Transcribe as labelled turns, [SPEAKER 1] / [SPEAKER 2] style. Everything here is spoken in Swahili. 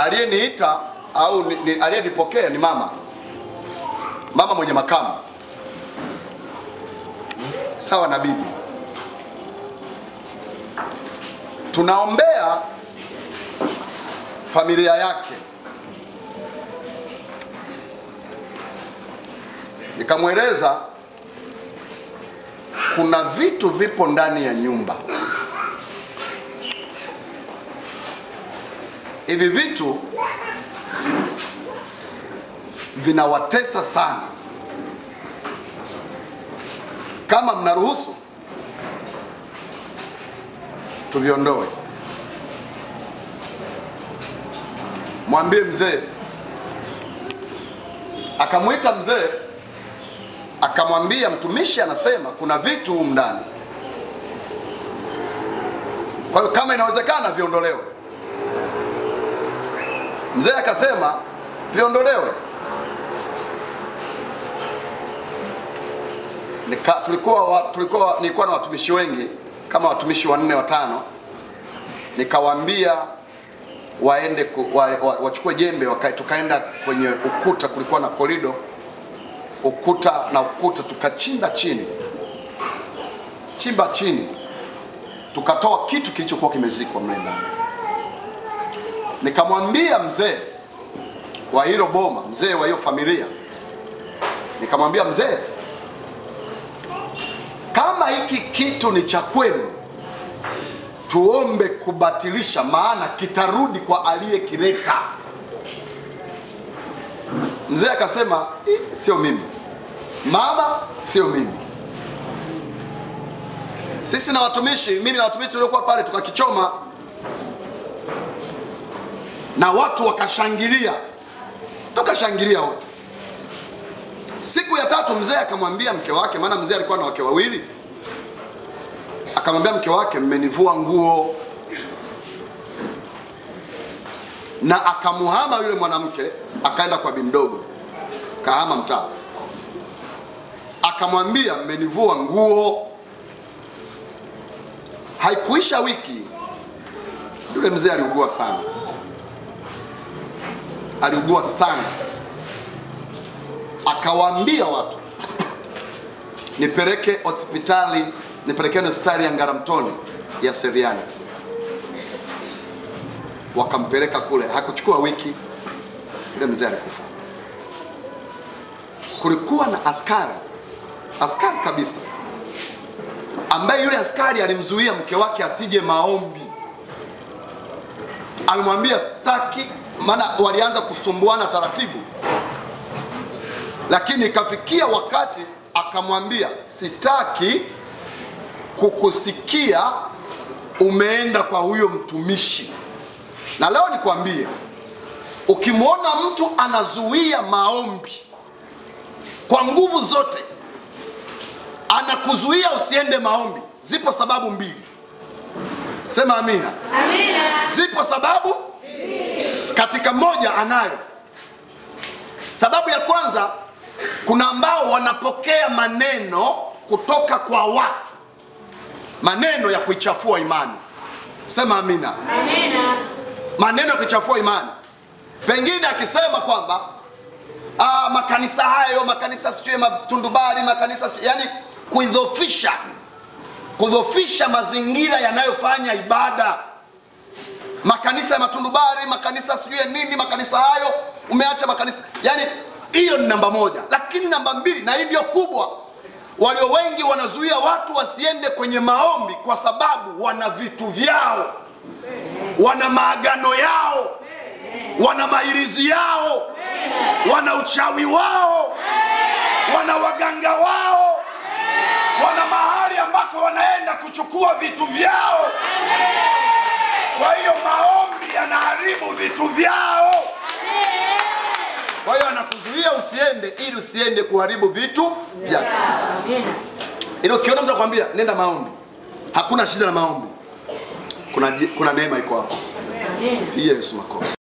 [SPEAKER 1] aliyeniita au aliyenipokea ni mama mwenye makamu, sawa na bibi. Tunaombea familia yake. Nikamweleza kuna vitu vipo ndani ya nyumba. Hivi vitu vinawatesa sana. Kama mnaruhusu tuviondoe. Mwambie mzee. Akamuita mzee, akamwambia mtumishi anasema kuna vitu humu ndani, kwa hiyo kama inawezekana viondolewe. Mzee akasema viondolewe. Nilikuwa na watumishi wengi, kama watumishi 4 5. Nikawaambia waende wachukue jembe, tukaenda kwenye ukuta, kulikuwa na korido, ukuta na ukuta, tukachimba chini, tukatoa kitu kilichokuwa kimezikwa mle ndani. Nikamwambia mzee wa hilo boma, mzee wa hiyo familia, nikamwambia mzee, kama hiki kitu ni cha kwenu, tuombe kubatilisha, maana kitarudi kwa aliyekileta. Mzee akasema sio mimi, mama, sio mimi. Sisi na watumishi, mimi na watumishi tuliokuwa pale, tukakichoma na watu wakashangilia, tukashangilia wote. Siku ya 3 mzee akamwambia mke wake, maana mzee alikuwa na wake wawili, akamwambia mke wake, mmenivua nguo. Na akamuhama yule mwanamke, akaenda kwa bibi mdogo, kahama mtaa. Akamwambia mmenivua nguo. Haikuisha wiki, yule mzee aliugua sana. Akawaambia watu nipelekeni hospitali ya Ngaramtoni ya Seriani. Wakampeleka kule, hakuchukua wiki, yule mzee alikufa. Kulikuwa na askari kabisa, ambaye yule askari alimzuia mke wake asije maombi. Alimwambia sitaki, maana walianza kusumbuana taratibu, lakini ikafikia wakati akamwambia, sitaki kukusikia umeenda kwa huyo mtumishi. Na leo nikwambie, ukimwona mtu anazuia maombi kwa nguvu zote, anakuzuia usiende maombi, zipo sababu 2. Sema amina. Amina. Zipo sababu 2. Katika moja anayo. Sababu ya kwanza, kuna ambao wanapokea maneno kutoka kwa watu, maneno ya kuichafua imani. Sema amina. Amina. Maneno ya kuichafua imani. Pengine akisema kwamba makanisa hayo, makanisa sijui matundubari, makanisa yani kudhofisha mazingira yanayofanya ibada. Makanisa ya matundubari, makanisa sijui nini, makanisa hayo, umeacha makanisa. Yani hiyo ni namba 1. Lakini namba 2, na hii ndio kubwa, walio wengi wanazuia watu wasiende kwenye maombi kwa sababu wana vitu vyao, wana maagano yao, wana mairizi yao, wana uchawi wao, wana waganga wao, wana mahali ambako wanaenda kuchukua vitu vyao. Kwa hiyo maombi yanaharibu vitu vyao. Kwa hiyo anakuzuia usiende, ili usiende kuharibu vitu vyako. Ili ukiona mtu akwambia nenda maombi, hakuna shida na maombi, kuna neema iko hapo. Yesu makofi.